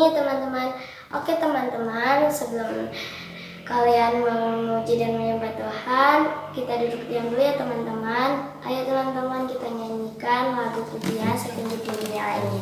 ini teman-teman. Oke teman-teman, sebelum kalian memuji dan menyembah Tuhan, kita duduk diam dulu ya teman-teman. Ayo teman-teman, kita nyanyikan lagu pujian Sekunjuk Dunia ini.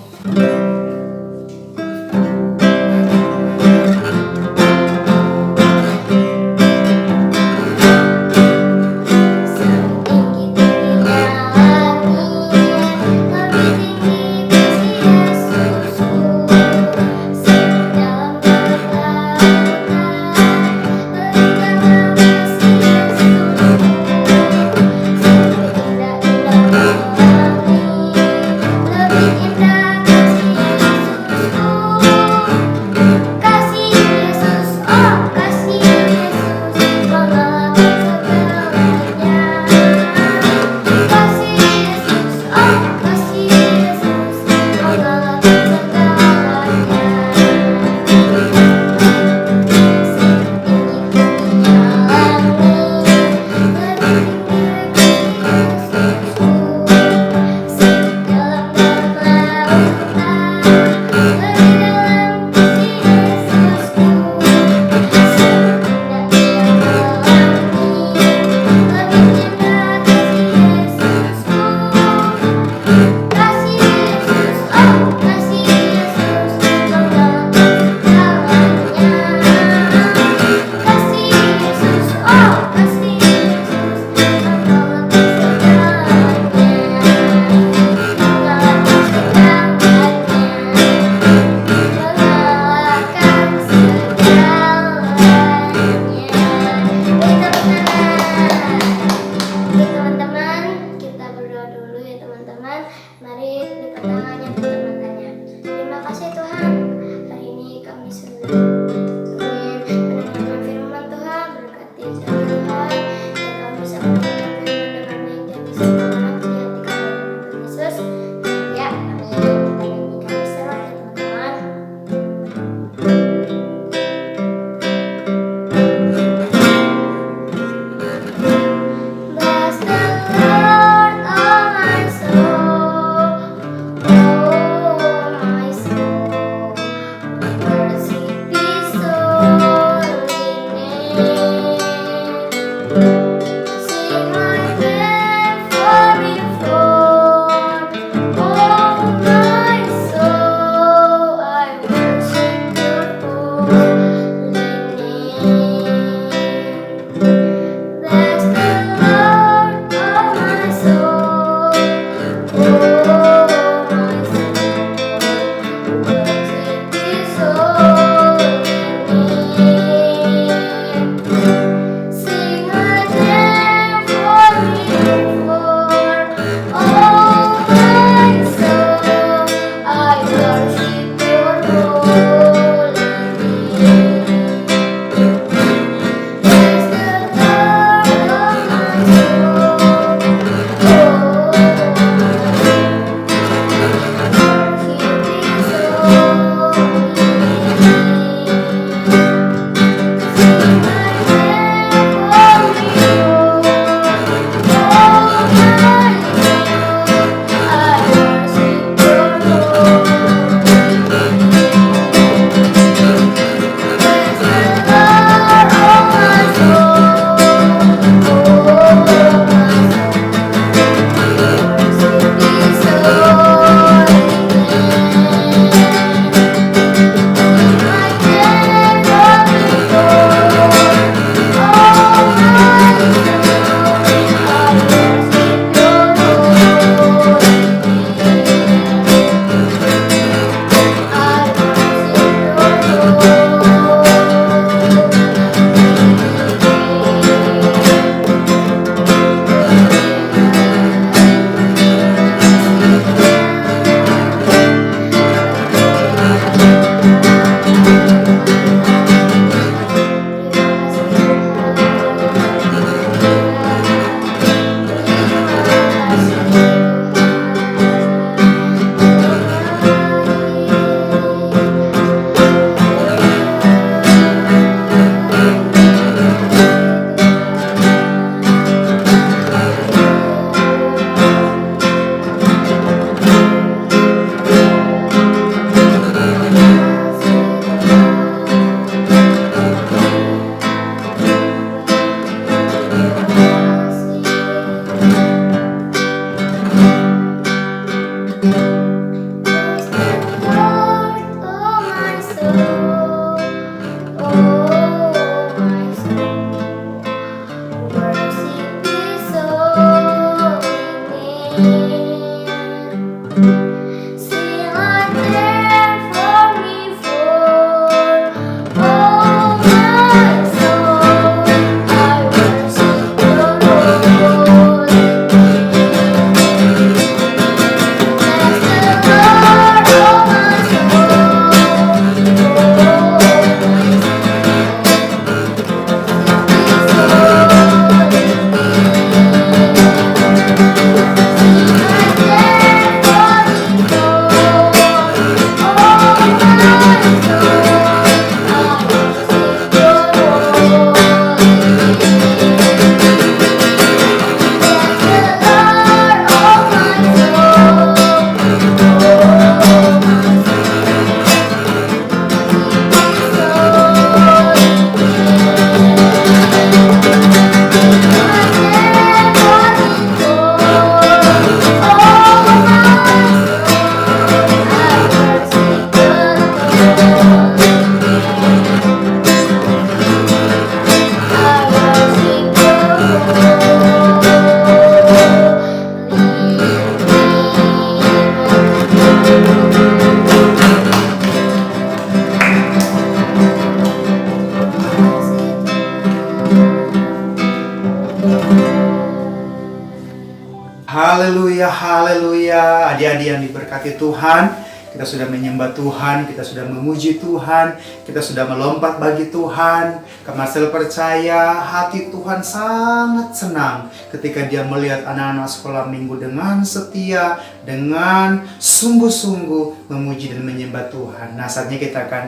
haleluya. Adik-adik yang diberkati Tuhan, kita sudah menyembah Tuhan, kita sudah memuji Tuhan, kita sudah melompat bagi Tuhan. Kak Marcel percaya hati Tuhan sangat senang ketika dia melihat anak-anak sekolah minggu dengan setia, dengan sungguh-sungguh memuji dan menyembah Tuhan. Nah, saatnya kita akan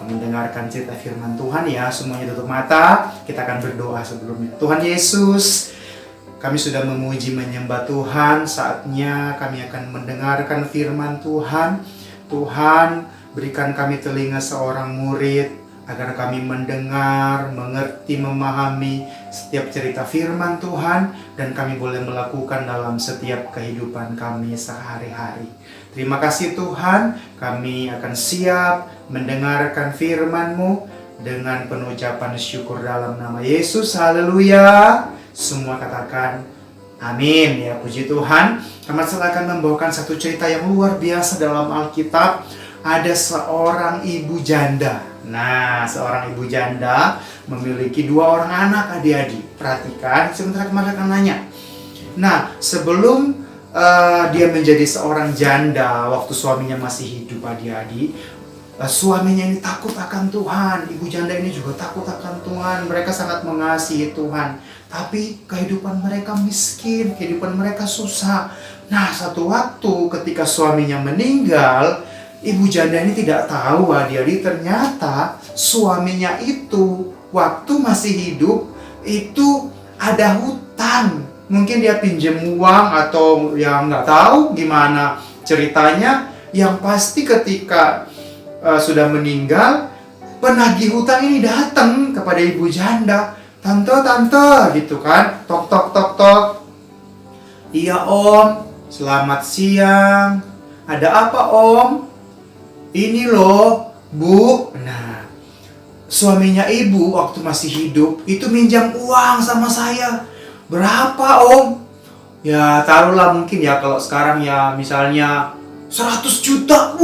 mendengarkan cerita firman Tuhan ya. Semuanya tutup mata, kita akan berdoa sebelumnya. Tuhan Yesus, kami sudah memuji menyembah Tuhan, saatnya kami akan mendengarkan firman Tuhan. Tuhan, berikan kami telinga seorang murid, agar kami mendengar, mengerti, memahami setiap cerita firman Tuhan, dan kami boleh melakukan dalam setiap kehidupan kami sehari-hari. Terima kasih Tuhan, kami akan siap mendengarkan firman-Mu dengan penuh ucapan syukur dalam nama Yesus. Haleluya. Semua katakan amin ya, puji Tuhan. Kami akan membawakan satu cerita yang luar biasa dalam Alkitab. Ada seorang ibu janda. Nah, seorang ibu janda memiliki 2 orang anak, adik-adik. Perhatikan, sebentar kemarin akan nanya. Nah, sebelum dia menjadi seorang janda, waktu suaminya masih hidup, adik-adik, suaminya ini takut akan Tuhan. Ibu janda ini juga takut akan Tuhan. Mereka sangat mengasihi Tuhan. Tapi kehidupan mereka miskin, kehidupan mereka susah. Nah, satu waktu ketika suaminya meninggal, ibu janda ini tidak tahu, adik-adik, ternyata suaminya itu waktu masih hidup itu ada hutang. Mungkin dia pinjam uang atau yang nggak tahu gimana ceritanya. Yang pasti ketika sudah meninggal, penagih hutang ini datang kepada ibu janda. Tante, gitu kan. Tok, tok. Iya om, selamat siang. Ada apa om? Ini loh, Bu. Nah, suaminya ibu waktu masih hidup itu minjam uang sama saya. Berapa om? Ya taruhlah mungkin ya kalau sekarang ya misalnya 100 juta.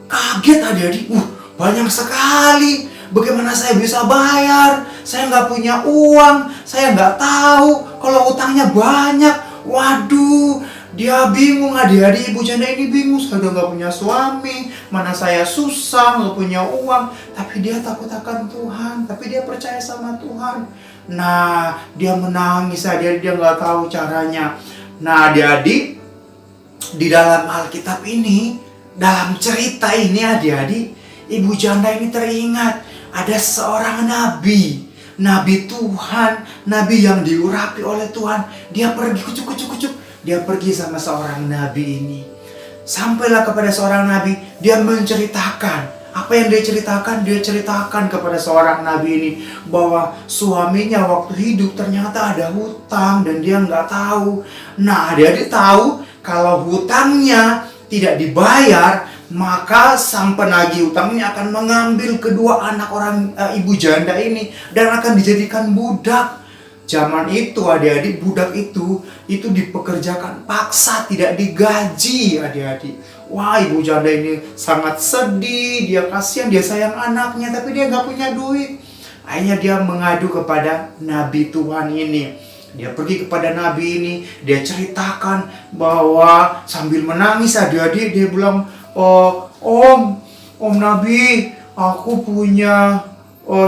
Kaget adik-adik. Banyak sekali. Bagaimana saya bisa bayar? Saya nggak punya uang. Saya nggak tahu kalau utangnya banyak. Waduh, dia bingung, adik-adik. Ibu janda ini bingung. Saya udah nggak punya suami. Mana saya susah, nggak punya uang. Tapi dia takut akan Tuhan. Tapi dia percaya sama Tuhan. Nah, dia menangis. Dia nggak tahu caranya. Nah, adik-adik, di dalam Alkitab ini, dalam cerita ini, adik-adik, ibu janda ini teringat ada seorang nabi Tuhan, nabi yang diurapi oleh Tuhan. Dia pergi kucuk. Dia pergi sama seorang nabi ini. Sampailah kepada seorang nabi, dia menceritakan. Apa yang dia ceritakan? Dia ceritakan kepada seorang nabi ini bahwa suaminya waktu hidup ternyata ada hutang dan dia nggak tahu. Nah, dia tahu kalau hutangnya tidak dibayar, maka sang penagih utangnya akan mengambil kedua anak ibu janda ini dan akan dijadikan budak. Zaman itu, adik-adik, budak itu dipekerjakan paksa, tidak digaji, adik-adik. Wah, ibu janda ini sangat sedih, dia kasihan, dia sayang anaknya, tapi dia nggak punya duit. Akhirnya dia mengadu kepada nabi Tuhan ini. Dia pergi kepada nabi ini, dia ceritakan bahwa sambil menangis, adik-adik, dia bilang, Om Nabi, aku punya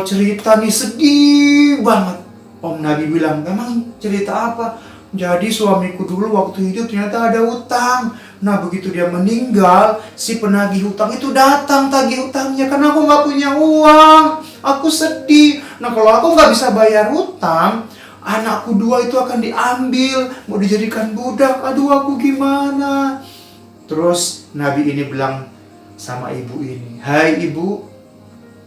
cerita nih, sedih banget. Om Nabi bilang, memang cerita apa? Jadi suamiku dulu waktu hidup ternyata ada utang. Nah, begitu dia meninggal, si penagih hutang itu datang tagih hutangnya karena aku nggak punya uang. Aku sedih. Nah, kalau aku nggak bisa bayar hutang, anakku 2 itu akan diambil, mau dijadikan budak. Aduh, aku gimana? Terus Nabi ini bilang sama ibu ini, hai ibu,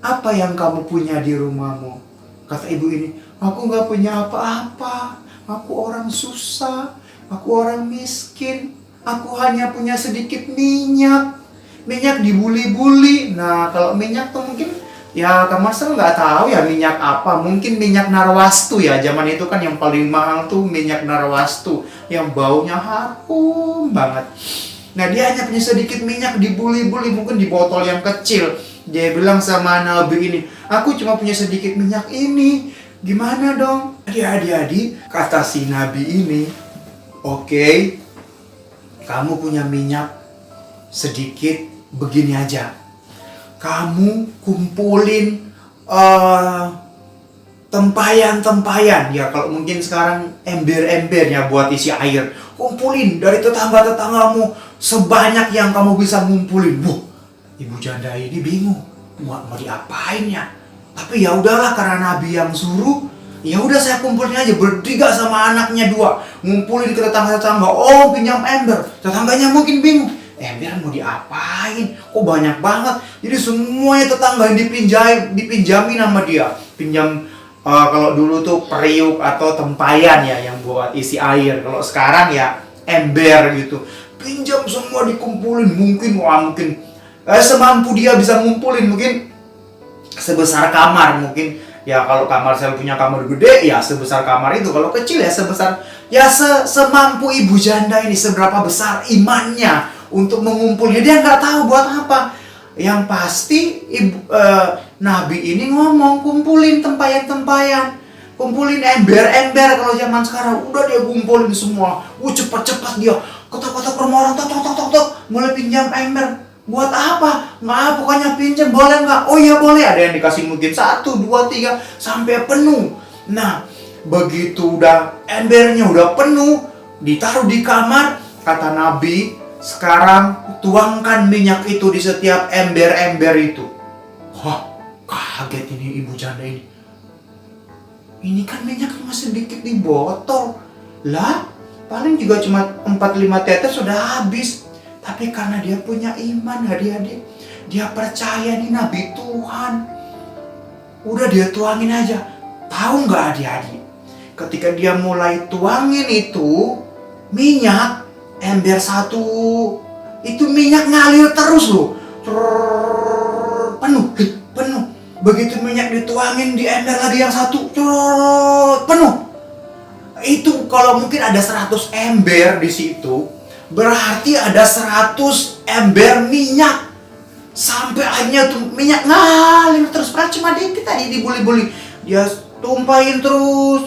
apa yang kamu punya di rumahmu? Kata ibu ini, aku nggak punya apa-apa. Aku orang susah, aku orang miskin. Aku hanya punya sedikit minyak. Minyak dibuli-buli. Nah, kalau minyak tuh mungkin ya Kak Marcel nggak tahu ya minyak apa. Mungkin minyak narwastu ya. Zaman itu kan yang paling mahal tuh minyak narwastu, yang baunya harum banget. Nah, dia hanya punya sedikit minyak dibuli-buli, mungkin di botol yang kecil. Dia bilang sama Nabi ini, aku cuma punya sedikit minyak ini. Gimana dong? Adik-adik, kata si Nabi ini, oke, kamu punya minyak sedikit, begini aja. Kamu kumpulin tempayan-tempayan, ya kalau mungkin sekarang ember-embernya buat isi air. Kumpulin dari tetangga-tetanggamu sebanyak yang kamu bisa ngumpulin. Ibu janda ini bingung mau diapain ya. Tapi ya udahlah, karena Nabi yang suruh, ya udah saya kumpulin aja bertiga sama anaknya 2. Ngumpulin ke tetangga-tetangga, oh pinjam ember. Tetangganya mungkin bingung, ember mau diapain? Kok banyak banget? Jadi semuanya tetangga yang dipinjamin sama dia. Pinjam kalau dulu tuh periuk atau tempayan ya yang buat isi air. Kalau sekarang ya ember gitu. Pinjam semua dikumpulin, mungkin semampu dia bisa ngumpulin, mungkin sebesar kamar. Mungkin ya kalau kamar saya punya kamar gede ya sebesar kamar itu. Kalau kecil ya sebesar ya semampu ibu janda ini. Seberapa besar imannya untuk mengumpulnya, dia nggak tahu buat apa. Yang pasti Nabi ini ngomong kumpulin tempayan-tempayan, kumpulin ember-ember. Kalau zaman sekarang udah dia kumpulin semua. Cepat-cepat dia ketok-ketok rumah orang, tok, mulai pinjam ember. Buat apa? Nggak, pokoknya pinjam, boleh nggak? Oh iya boleh. Ada yang dikasih mungkin 1, 2, 3 sampai penuh. Nah, begitu udah embernya udah penuh, ditaruh di kamar, kata Nabi, sekarang tuangkan minyak itu di setiap ember-ember itu. Wah, kaget ini ibu janda ini. Ini kan minyak cuma sedikit di botol. Lah, paling juga cuma 4-5 tetes sudah habis. Tapi karena dia punya iman, adik-adik, dia percaya nih Nabi Tuhan. Udah dia tuangin aja. Tahu nggak adik-adik? Ketika dia mulai tuangin itu minyak, ember 1 itu minyak ngalir terus loh. Penuh. Begitu minyak dituangin di ember lagi yang 1, penuh. Itu kalau mungkin ada 100 ember di situ, berarti ada 100 ember minyak. Sampai akhirnya tuh minyak ngalir terus. Padahal cuma dikit tadi dibuli-buli. Dia tumpahin terus.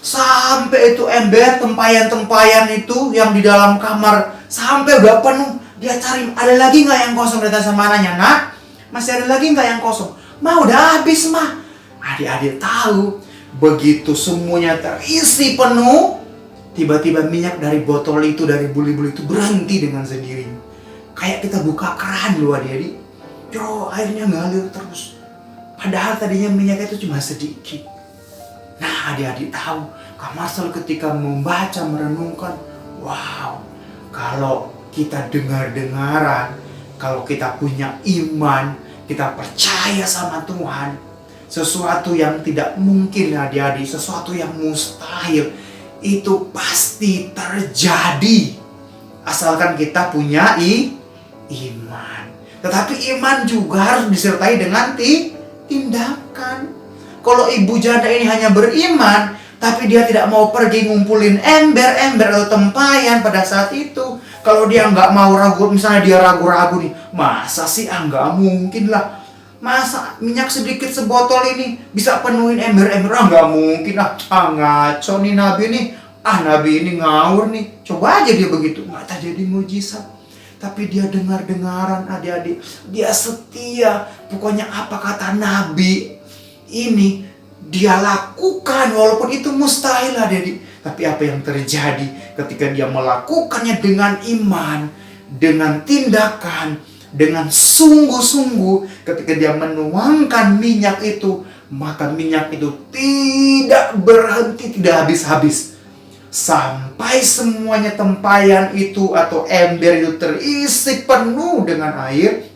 Sampai itu ember, tempayan-tempayan itu yang di dalam kamar sampai udah penuh. Dia cari, ada lagi nggak yang kosong? Datang sama anaknya, nak, masih ada lagi nggak yang kosong? Mah udah habis mah. Adik-adik tahu, begitu semuanya terisi penuh, tiba-tiba minyak dari botol itu, dari buli-buli itu berhenti dengan sendirinya. Kayak kita buka keran loh adik-adik. Airnya ngalir terus. Padahal tadinya minyak itu cuma sedikit. Nah, adik-adik tahu, Kak Marcel ketika membaca, merenungkan, wow, kalau kita dengar-dengaran, kalau kita punya iman, kita percaya sama Tuhan, sesuatu yang tidak mungkin adik-adik, sesuatu yang mustahil, itu pasti terjadi. Asalkan kita punya iman. Tetapi iman juga harus disertai dengan tindakan. Kalau ibu janda ini hanya beriman, tapi dia tidak mau pergi ngumpulin ember-ember atau tempayan pada saat itu. Kalau dia nggak mau ragu, misalnya dia ragu-ragu nih, masa sih nggak mungkin lah. Masa minyak sedikit sebotol ini bisa penuhin ember-ember? Nggak mungkin lah. Ngaco nih Nabi nih. Nabi ini ngawur nih. Coba aja dia begitu, nggak terjadi mujizat. Tapi dia dengar-dengaran adik-adik. Dia setia. Pokoknya apa kata Nabi ini dia lakukan, walaupun itu mustahil adik-adik. Tapi apa yang terjadi ketika dia melakukannya dengan iman, dengan tindakan, dengan sungguh-sungguh, ketika dia menuangkan minyak itu, maka minyak itu tidak berhenti, tidak habis-habis. Sampai semuanya tempayan itu atau ember itu terisi penuh dengan air,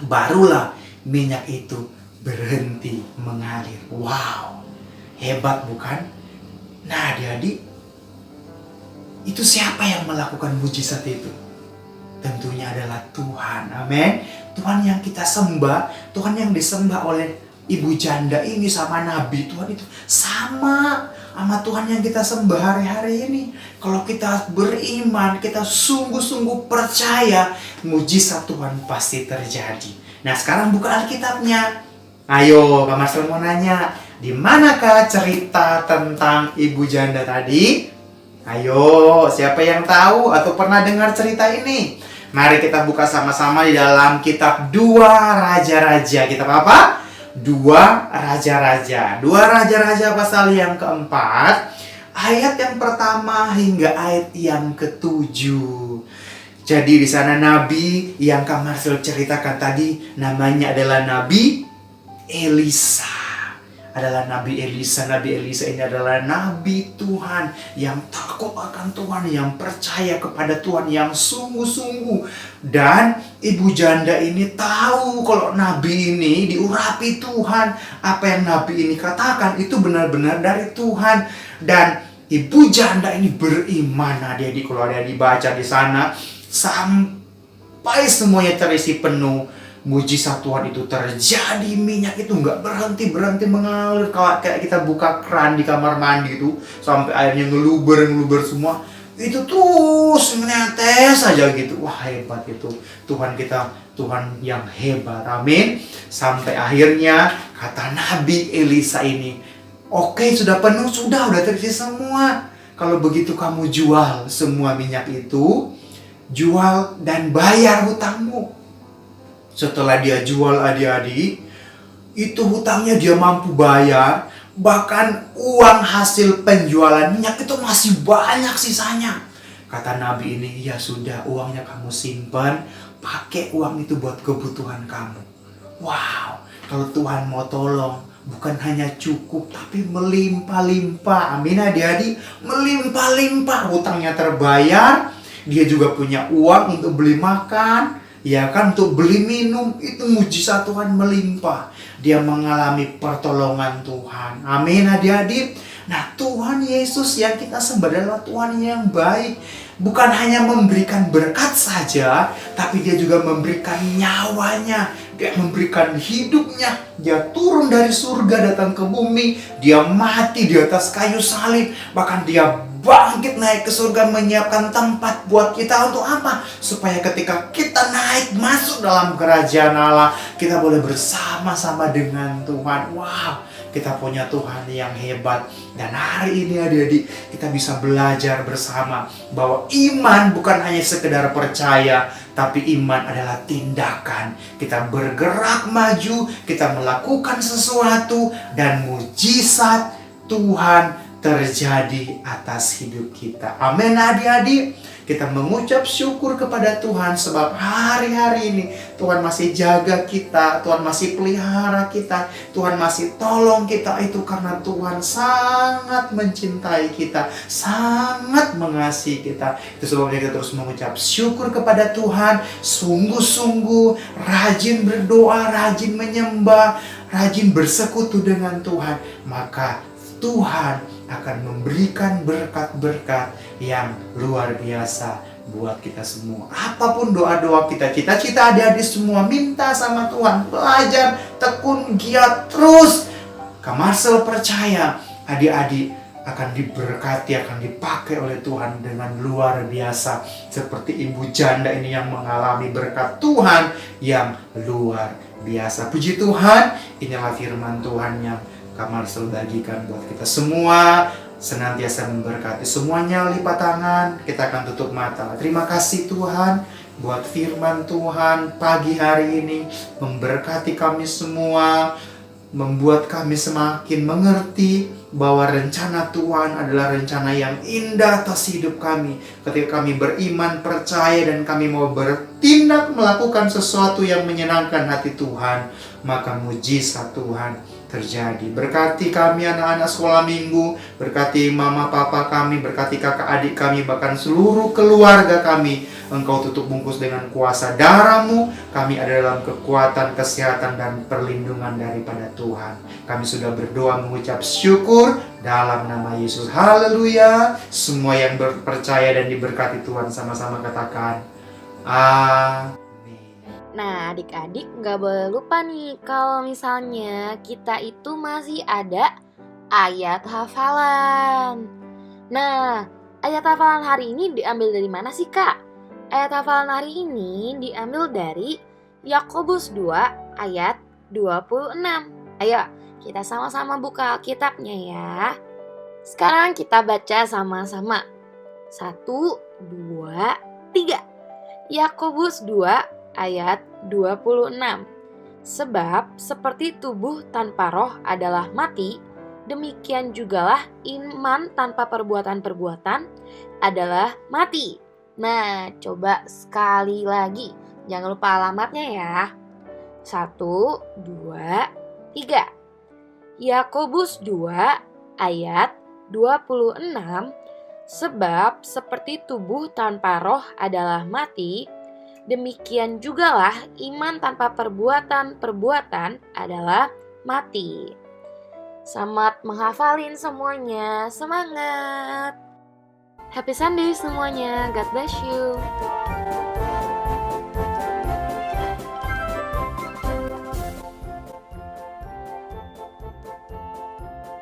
barulah minyak itu berhenti mengalir. Wow, hebat bukan? Nah adik-adik, itu siapa yang melakukan mujizat itu? Tentunya adalah Tuhan. Amin. Tuhan yang kita sembah, Tuhan yang disembah oleh ibu janda ini sama Nabi. Tuhan itu sama Tuhan yang kita sembah hari-hari ini. Kalau kita beriman, kita sungguh-sungguh percaya, mujizat Tuhan pasti terjadi. Nah sekarang buka Alkitabnya. Ayo, Kak Marcel mau nanya, di manakah cerita tentang ibu janda tadi? Ayo, siapa yang tahu atau pernah dengar cerita ini? Mari kita buka sama-sama di dalam kitab Dua Raja-Raja. Kitab apa? Dua Raja-Raja. Dua Raja-Raja pasal yang keempat, ayat yang pertama hingga ayat yang ketujuh. Jadi di sana nabi yang Kak Marcel ceritakan tadi namanya adalah Nabi Elisa. Adalah Nabi Elisa. Nabi Elisa ini adalah nabi Tuhan yang takut akan Tuhan, yang percaya kepada Tuhan, yang sungguh-sungguh. Dan ibu janda ini tahu kalau nabi ini diurapi Tuhan. Apa yang nabi ini katakan itu benar-benar dari Tuhan. Dan ibu janda ini beriman. Adik-adik, kalau ada dibaca di sana sampai semuanya terisi penuh. Mujizat Tuhan itu terjadi, minyak itu nggak berhenti mengalir kayak kita buka keran di kamar mandi itu sampai airnya ngeluber semua, itu terus menetes saja gitu. Wah, hebat itu Tuhan kita, Tuhan yang hebat. Amin. Sampai akhirnya kata Nabi Elisa ini, oke, sudah penuh, udah terisi semua. Kalau begitu kamu jual semua minyak itu, jual dan bayar hutangmu. Setelah dia jual, adik-adik, itu hutangnya dia mampu bayar. Bahkan uang hasil penjualan minyak itu masih banyak sisanya. Kata nabi ini, ya sudah, uangnya kamu simpan, pakai uang itu buat kebutuhan kamu. Wow, kalau Tuhan mau tolong, bukan hanya cukup, tapi melimpah-limpah. Amin, adik-adik, melimpah-limpah. Hutangnya terbayar, dia juga punya uang untuk beli makan, ya kan, untuk beli minum. Itu mujizat Tuhan melimpah. Dia mengalami pertolongan Tuhan. Amin, adik-adik. Nah, Tuhan Yesus yang kita sembah adalah Tuhan yang baik. Bukan hanya memberikan berkat saja, tapi dia juga memberikan nyawanya. Dia memberikan hidupnya. Dia turun dari surga datang ke bumi. Dia mati di atas kayu salib. Bahkan dia bangkit naik ke surga, menyiapkan tempat buat kita. Untuk apa? Supaya ketika kita naik masuk dalam kerajaan Allah, kita boleh bersama-sama dengan Tuhan. Wow, kita punya Tuhan yang hebat. Dan hari ini adik-adik, kita bisa belajar bersama bahwa iman bukan hanya sekedar percaya, tapi iman adalah tindakan. Kita bergerak maju, kita melakukan sesuatu, dan mujizat Tuhan terjadi atas hidup kita. Amin, adik-adik. Kita mengucap syukur kepada Tuhan sebab hari-hari ini Tuhan masih jaga kita, Tuhan masih pelihara kita, Tuhan masih tolong kita. Itu karena Tuhan sangat mencintai kita, sangat mengasihi kita. Itu sebabnya kita terus mengucap syukur kepada Tuhan, sungguh-sungguh rajin berdoa, rajin menyembah, rajin bersekutu dengan Tuhan. Maka Tuhan akan memberikan berkat-berkat yang luar biasa buat kita semua. Apapun doa-doa kita, cita-cita adik-adik semua, minta sama Tuhan, belajar, tekun, giat terus. Kak Marcel percaya adik-adik akan diberkati, akan dipakai oleh Tuhan dengan luar biasa. Seperti ibu janda ini yang mengalami berkat Tuhan yang luar biasa. Puji Tuhan, inilah firman Tuhan yang Kak Marcel bagikan buat kita semua, senantiasa memberkati. Semuanya lipat tangan, kita akan tutup mata. Terima kasih Tuhan buat firman Tuhan pagi hari ini, memberkati kami semua, membuat kami semakin mengerti bahwa rencana Tuhan adalah rencana yang indah atas hidup kami. Ketika kami beriman, percaya, dan kami mau bertindak melakukan sesuatu yang menyenangkan hati Tuhan, maka mujizat Tuhan terjadi. Berkati kami anak-anak sekolah minggu, berkati mama papa kami, berkati kakak adik kami, bahkan seluruh keluarga kami. Engkau tutup bungkus dengan kuasa darah-Mu. Kami ada dalam kekuatan, kesehatan, dan perlindungan daripada Tuhan. Kami sudah berdoa mengucap syukur dalam nama Yesus. Haleluya. Semua yang percaya dan diberkati Tuhan sama-sama katakan amin. Nah, adik-adik nggak boleh lupa nih kalau misalnya kita itu masih ada ayat hafalan. Nah, ayat hafalan hari ini diambil dari mana sih, Kak? Ayat hafalan hari ini diambil dari Yakobus 2 ayat 26. Ayo, kita sama-sama buka Alkitabnya ya. Sekarang kita baca sama-sama. 1, 2, 3. Yakobus 2 ayat 26. Sebab seperti tubuh tanpa roh adalah mati, demikian jugalah iman tanpa perbuatan-perbuatan adalah mati. Nah, coba sekali lagi. Jangan lupa alamatnya ya. 1, 2, 3. Yakobus 2 ayat 26. Sebab seperti tubuh tanpa roh adalah mati, demikian jugalah iman tanpa perbuatan-perbuatan adalah mati. Selamat menghafalin semuanya. Semangat! Happy Sunday semuanya. God bless you.